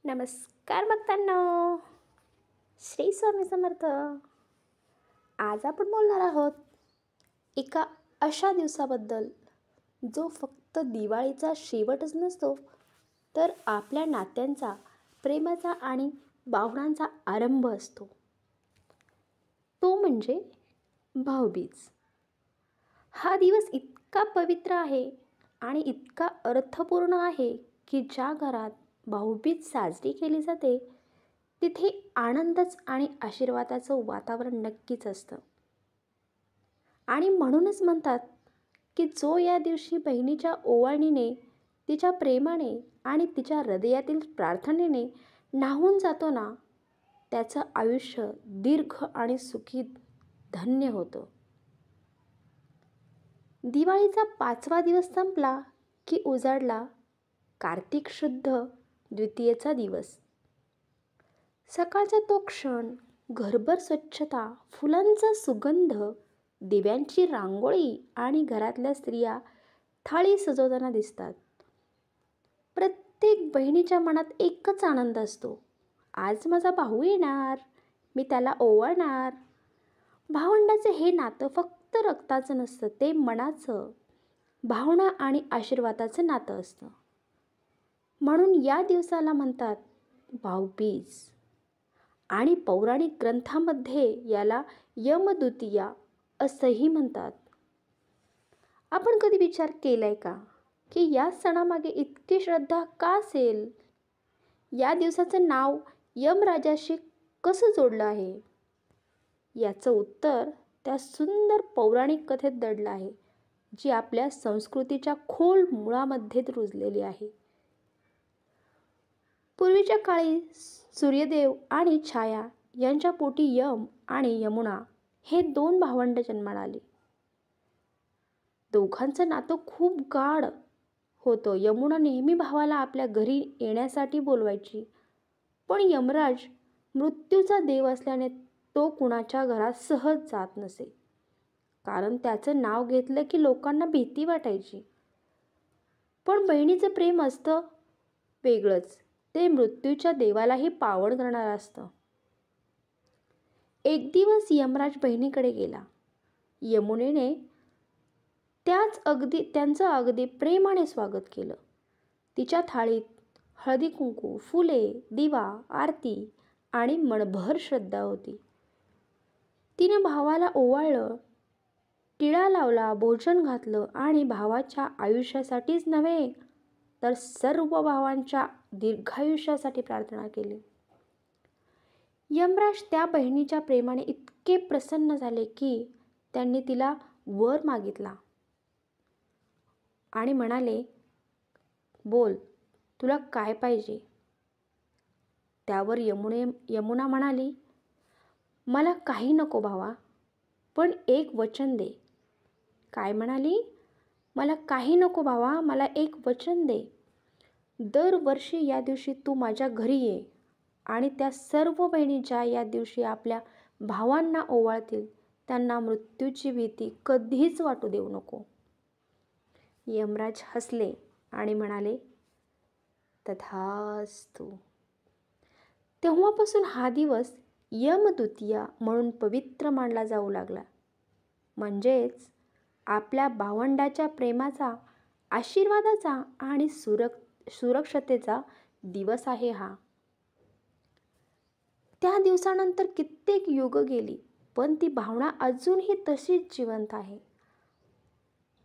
नमस्कार भक्तांनो, श्री स्वामी समर्थ. आज आपण बोलणार आहोत एका अशा दिवसाबद्दल जो फक्त दिवाळीचा शेवटच नसतो, तर आपल्या नात्यांचा, प्रेमाचा आणि भावनांचा आरंभ असतो. तो म्हणजे भाऊबीज. हा दिवस इतका पवित्र आहे आणि इतका अर्थपूर्ण आहे की ज्या घरात भाऊबीज साजरी केली जाते तिथे आनंदच आणि आशीर्वादाचं वातावरण नक्कीच असतं. आणि म्हणूनच म्हणतात की जो या दिवशी बहिणीच्या ओवाळणीने, तिच्या प्रेमाने आणि तिच्या हृदयातील प्रार्थनेने न्हावून जातो ना, त्याचं आयुष्य दीर्घ आणि सुखी धन्य होतं. दिवाळीचा 5वा दिवस संपला की उजाडला कार्तिक शुद्ध द्वितीयेचा दिवस. सकाळचा तो क्षण, घरभर स्वच्छता, फुलांचा सुगंध, दिव्यांची रांगोळी आणि घरातल्या स्त्रिया थाळी सजवताना दिसतात. प्रत्येक बहिणीच्या मनात एकच आनंद असतो, आज माझा भाऊ येणार, मी त्याला ओवाळणार. भावंडाचे हे नातं फक्त रक्ताचं नसतं, ते मनाचं, भावना आणि आशीर्वादाचं नातं असतं. म्हणून या दिवसाला म्हणतात भाऊबीज. आणि पौराणिक ग्रंथामध्ये याला यमद्वितीया असंही म्हणतात. आपण कधी विचार केलाय का की या सणामागे इतकी श्रद्धा का असेल? या दिवसाचं नाव यमराजाशी कसं जोडलं आहे? याचं उत्तर त्या सुंदर पौराणिक कथेत दडलं आहे, जी आपल्या संस्कृतीच्या खोल मुळामध्ये रुजलेली आहे. पूर्वीच्या काळी सूर्यदेव आणि छाया यांच्या पोटी यम आणि यमुना हे 2 भावंड जन्माला आली. दोघांचं नातं खूप गाढ होतं. यमुना नेहमी भावाला आपल्या घरी येण्यासाठी बोलवायची, पण यमराज मृत्यूचा देव असल्याने तो कुणाच्या घरात सहज जात नसे, कारण त्याचं नाव घेतलं की लोकांना भीती वाटायची. पण बहिणीचं प्रेम असतं वेगळंच, ते मृत्यूच्या देवालाही पावन करणारं असतं. एक दिवस यमराज बहिणीकडे गेला. यमुनेने त्यांचं अगदी प्रेमाने स्वागत केलं. तिच्या थाळीत हळदी कुंकू, फुले, दिवा, आरती आणि मनभर श्रद्धा होती. तिने भावाला ओवाळलं, टिळा लावला, भोजन घातलं आणि भावाच्या आयुष्यासाठीच नव्हे तर सर्व भावांच्या दीर्घायुष्यासाठी प्रार्थना केली. यमराज त्या बहिणीच्या प्रेमाने इतके प्रसन्न झाले की त्यांनी तिला वर मागितला आणि म्हणाले, बोल, तुला काय पाहिजे? त्यावर यमुना म्हणाली, मला काही नको भावा, पण एक वचन दे. काय म्हणाली? मला काही नको भावा, मला एक वचन दे. दरवर्षी या दिवशी तू माझ्या घरी ये आणि त्या सर्व बहिणी ज्या या दिवशी आपल्या भावांना ओवाळतील त्यांना मृत्यूची भीती कधीच वाटू देऊ नको. यमराज हसले आणि म्हणाले, तथास्तु. तेव्हापासून हा दिवस यमद्वितीया म्हणून पवित्र मानला जाऊ लागला. म्हणजेच आपल्या भावंडाच्या प्रेमाचा, आशीर्वादाचा आणि सुरक्षतेचा दिवस आहे हा. त्या दिवसानंतर कित्येक युग गेली, पण ती भावना अजूनही तशीच जिवंत आहे.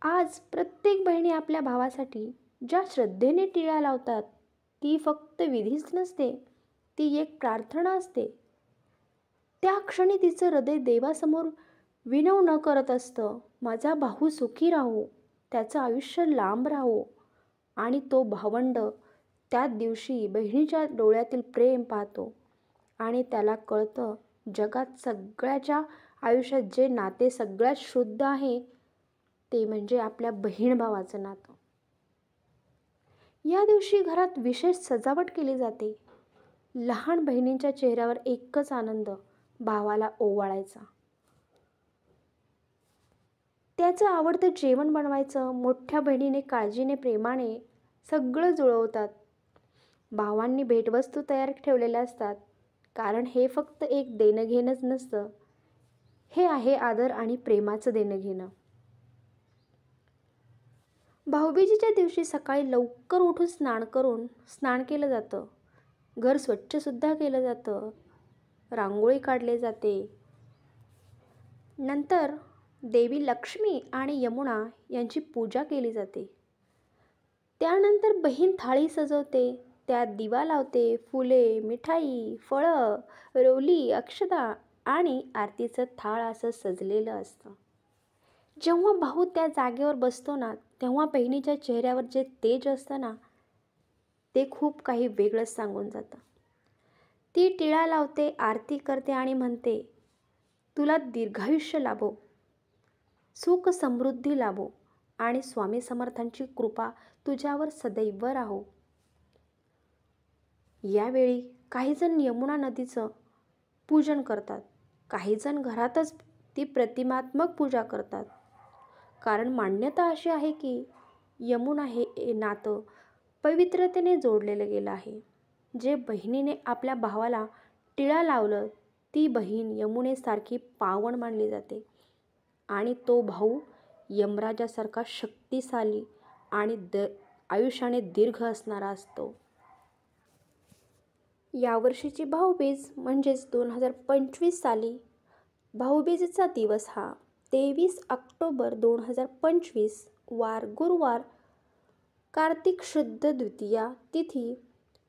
आज प्रत्येक बहिणी आपल्या भावासाठी ज्या श्रद्धेने टिळा लावतात, ती फक्त विधीच नसते, ती एक प्रार्थना असते. त्या क्षणी तिचं हृदय देवासमोर विनवणं करत असतं, माझा भाऊ सुखी राहो, त्याचं आयुष्य लांब राहो. आणि तो भावंड त्या दिवशी बहिणीच्या डोळ्यातील प्रेम पाहतो आणि त्याला कळतं, जगात सगळ्याच्या आयुष्यात जे नाते सगळ्यात शुद्ध आहे ते म्हणजे आपल्या बहीण भावाचं नातं. या दिवशी घरात विशेष सजावट केली जाते. लहान बहिणींच्या चेहऱ्यावर एकच आनंद, भावाला ओवाळायचा. त्याचं आवडतं जेवण बनवायचं. मोठ्या बहिणीने काळजीने, प्रेमाने सगळं जुळवतात. भावांनी भेटवस्तू तयार ठेवलेल्या असतात, कारण हे फक्त एक देणं घेणंच नसतं, हे आहे आदर आणि प्रेमाचं देणं घेणं. भाऊबीजेच्या दिवशी सकाळी लवकर उठून स्नान केलं जातं. घर स्वच्छसुद्धा केलं जातं. रांगोळी काढली जाते. नंतर देवी लक्ष्मी आणि यमुना यांची पूजा केली जाते. त्यानंतर बहीण थाळी सजवते, त्यात दिवा लावते. फुले, मिठाई, फळं, रोली, अक्षता आणि आरतीचं थाळ असं सजलेलं असतं. जेव्हा भाऊ त्या जागेवर बसतो ना, तेव्हा बहिणीच्या चेहऱ्यावर जे तेज असतं ना, ते खूप काही वेगळंच सांगून जातं. ती टिळा लावते, आरती करते आणि म्हणते, तुला दीर्घायुष्य लाभो, सुख समृद्धी लाभो आणि स्वामी समर्थांची कृपा तुझ्यावर सदैव राहो. यावेळी काहीजण यमुना नदीचं पूजन करतात, काहीजण घरातच ती प्रतिमात्मक पूजा करतात. कारण मान्यता अशी आहे की यमुना हे नातं पवित्रतेने जोडलेलं गेलं आहे. जे बहिणीने आपल्या भावाला टिळा लावलं, ती बहीण यमुनेसारखी पावन मानली जाते आणि तो भाऊ यमराजासारखा शक्तिशाली आणि आयुष्याने दीर्घ असणारा असतो. यावर्षीची भाऊबीज म्हणजेच 2025 साली भाऊबीजेचा दिवस हा 23 ऑक्टोबर 2025 वार गुरुवार, कार्तिक शुद्ध द्वितीया तिथी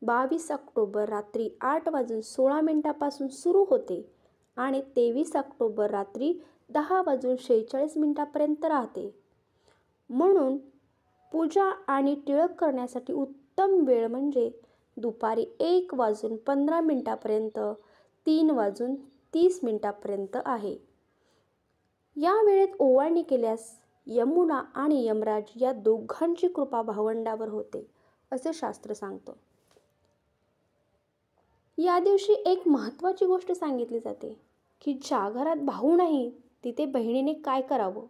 22 ऑक्टोबर रात्री 8:16 सुरू होते आणि 23 ऑक्टोबर रात्री 10:46 राहते. म्हणून पूजा आणि टिळक करण्यासाठी उत्तम वेळ म्हणजे दुपारी 1:15 3:30 आहे. या वेळेत ओवाळणी केल्यास यमुना आणि यमराज या दोघांची कृपा भावंडावर होते, असे शास्त्र सांगतं. या दिवशी एक महत्त्वाची गोष्ट सांगितली जाते की ज्या घरात भाऊ नाही तिथे बहिणीने काय करावं.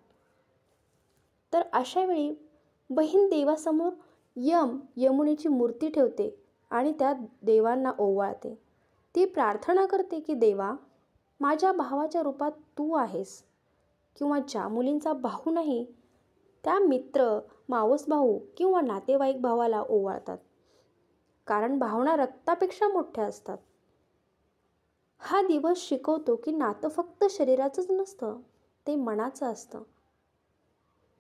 तर अशा वेळी बहीण देवासमोर यमुनेची मूर्ती ठेवते आणि त्या देवांना ओवाळते. ती प्रार्थना करते की देवा, माझ्या भावाच्या रूपात तू आहेस. किंवा ज्या मुलींचा भाऊ नाही त्या मित्र, मावस भाऊ किंवा नातेवाईक भावाला ओवाळतात, कारण भावना रक्तापेक्षा मोठ्या असतात. हा दिवस शिकवतो की नातं फक्त शरीराचंच नसतं, ते मनाचं असतं.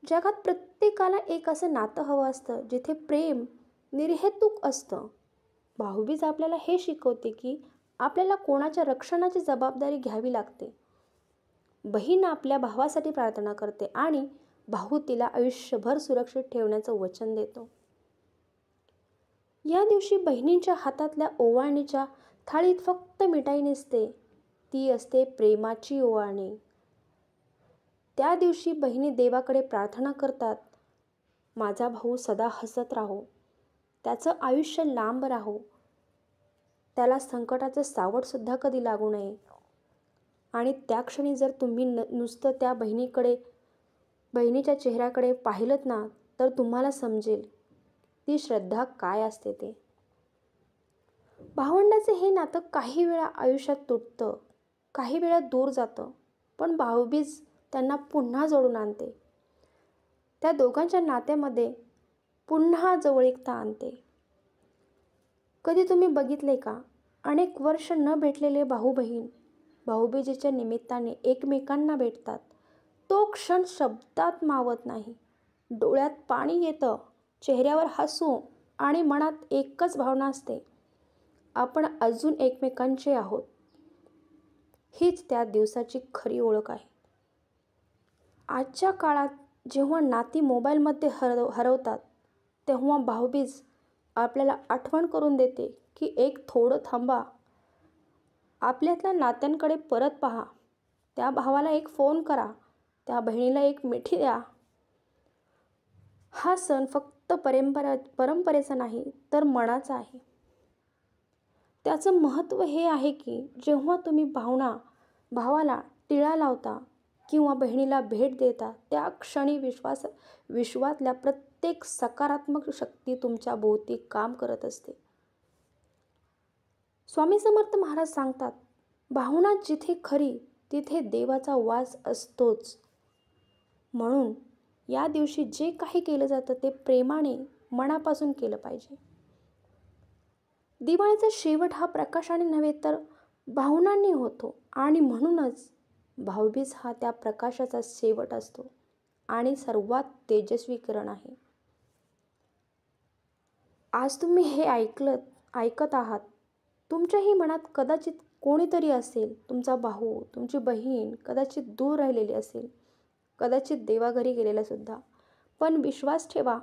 जगात प्रत्येकाला एक असं नातं हवं असतं जिथे प्रेम निर्हेतुक असतं. भाऊबीज आपल्याला हे शिकवते की आपल्याला कोणाच्या रक्षणाची जबाबदारी घ्यावी लागते. बहीण आपल्या भावासाठी प्रार्थना करते आणि भाऊ तिला आयुष्यभर सुरक्षित ठेवण्याचं वचन देतो. या दिवशी बहिणींच्या हातातल्या ओवाळणीच्या थाळीत फक्त मिठाई नसते, ती असते प्रेमाची ओवाळणी. त्या दिवशी बहिणी देवाकडे प्रार्थना करतात, माझा भाऊ सदा हसत राहो, त्याचं आयुष्य लांब राहो, त्याला संकटाचं सावटसुद्धा कधी लागू नये. आणि त्या क्षणी जर तुम्ही नुसतं त्या बहिणीच्या चेहऱ्याकडे पाहिलंत ना, तर तुम्हाला समजेल ती श्रद्धा काय असते ते. भावंडाचे हे नातं काही वेळा आयुष्यात तुटतं, काही वेळा दूर जातं, पण भाऊबीज त्यांना पुन्हा जोडून आणते. त्या दोघांच्या नात्यामध्ये पुन्हा जवळीकता आणते. कधी तुम्ही बघितले का, अनेक वर्ष न भेटलेले भाऊ बहीण भाऊबीजेच्या निमित्ताने एकमेकांना भेटतात. तो क्षण शब्दात मावत नाही. डोळ्यात पाणी येतं, चेहऱ्यावर हसू आणि मनात एकच भावना असते, आपण अजून एकमेकांचे आहोत. हीच त्या दिवसाची खरी ओळख आहे. आजच्या काळात जेव्हा नाती मोबाईलमध्ये हरवतात, तेव्हा भाऊबीज आपल्याला आठवण करून देते की एक थोडं थांबा, आपल्यातल्या नात्यांकडे परत पहा, त्या भावाला एक फोन करा, त्या बहिणीला एक मिठी द्या. हा सण फक्त परंपरेचा नाही तर मनाचा आहे. त्याचं महत्त्व हे आहे की जेव्हा तुम्ही भावाला टिळा लावता किंवा बहिणीला भेट देता, त्या क्षणी विश्वातल्या प्रत्येक सकारात्मक शक्ती तुमच्या भोवती काम करत असते. स्वामी समर्थ महाराज सांगतात, भावना जिथे खरी तिथे देवाचा वास असतोच. म्हणून या दिवशी जे काही केलं जातं ते प्रेमाने मनापासून केलं पाहिजे. दिवाळीचा शेवट हा प्रकाशाने नव्हे तर भावनांनी होतो आणि म्हणूनच भाऊबीज हा त्या प्रकाशाचा शेवट असतो आणि सर्वात तेजस्वी किरण आहे. आज तुम्ही हे ऐकत आहात. तुमच्याही मनात कदाचित कोणीतरी असेल, तुमचा भाऊ, तुमची बहीण कदाचित दूर राहिलेली असेल, कदाचित देवाघरी गेलेलं सुद्धा. पण विश्वास ठेवा,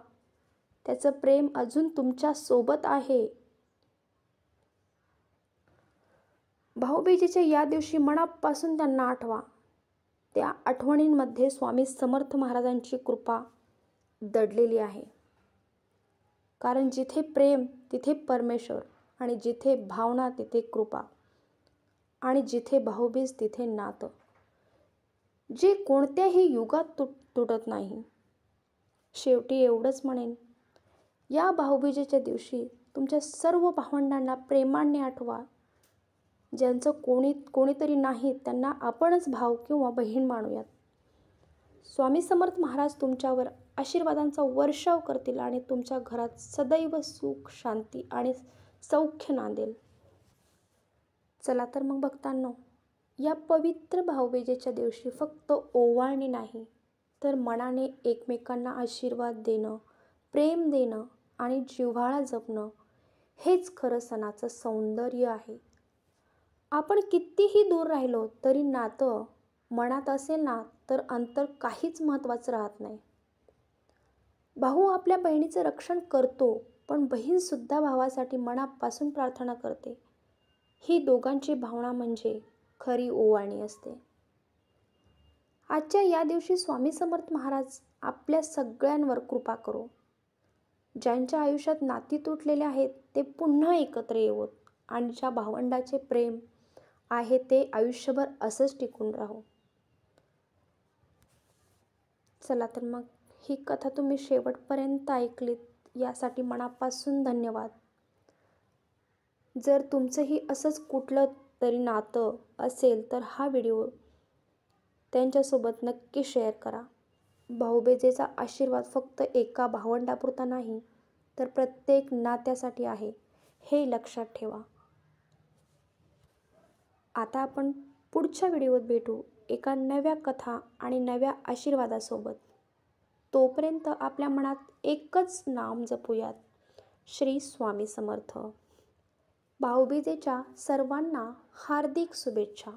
त्याचं प्रेम अजून तुमच्या सोबत आहे. भाऊबीजेच्या या दिवशी मनापासून त्यांना आठवा. त्या आठवणींमध्ये स्वामी समर्थ महाराजांची कृपा दडलेली आहे. कारण जिथे प्रेम तिथे परमेश्वर, आणि जिथे भावना तिथे कृपा, आणि जिथे भाऊबीज तिथे नातं, जे कोणत्याही युगात तुटत नाही. शेवटी एवढंच म्हणेन, या भाऊबीजेच्या दिवशी तुमच्या सर्व भावंडांना प्रेमाने आठवा. ज्यांचं कोणीतरी नाही त्यांना आपणच भाऊ किंवा बहीण मानूयात. स्वामी समर्थ महाराज तुमच्यावर आशीर्वादांचा वर्षाव करतील आणि तुमच्या घरात सदैव सुख, शांती आणि सौख्य नांदेल. चला तर मग भक्तांनो, या पवित्र भाऊबीजेच्या दिवशी फक्त ओवाळणी नाही तर मनाने एकमेकांना आशीर्वाद देणं, प्रेम देणं आणि जिव्हाळा जपणं हेच खरं सणाचं सौंदर्य आहे. आपण कितीही दूर राहिलो तरी नातं मनात असेल ना तर अंतर काहीच महत्त्वाचं राहत नाही. भाऊ आपल्या बहिणीचं रक्षण करतो, पण बहीणसुद्धा भावासाठी मनापासून प्रार्थना करते. ही दोघांची भावना म्हणजे खरी ओवाळणी असते. आजच्या या दिवशी स्वामी समर्थ महाराज आपल्या सगळ्यांवर कृपा करो. ज्यांच्या आयुष्यात नाती तुटलेले आहेत ते पुन्हा एकत्र येवोत आणि ज्या भावंडाचे प्रेम आहे ते आयुष्यभर असंच टिकून राहो. चला तर मग, ही कथा तुम्ही शेवटपर्यंत ऐकलीत यासाठी मनापासून धन्यवाद. जर तुमचंही असंच कुठलं तरी नातं असेल तर हा व्हिडिओ त्यांच्यासोबत नक्की शेअर करा. भाऊबीजेचा आशीर्वाद फक्त एका भावंडापुरता नाही तर प्रत्येक नात्यासाठी आहे, हे लक्षात ठेवा. आता आपण पुढच्या व्हिडिओत भेटू एका नव्या कथा आणि नव्या आशीर्वादासोबत. तोपर्यंत आपल्या मनात एकच नाम जपूयात, श्री स्वामी समर्थ. भाऊबीजेच्या सर्वांना हार्दिक शुभेच्छा.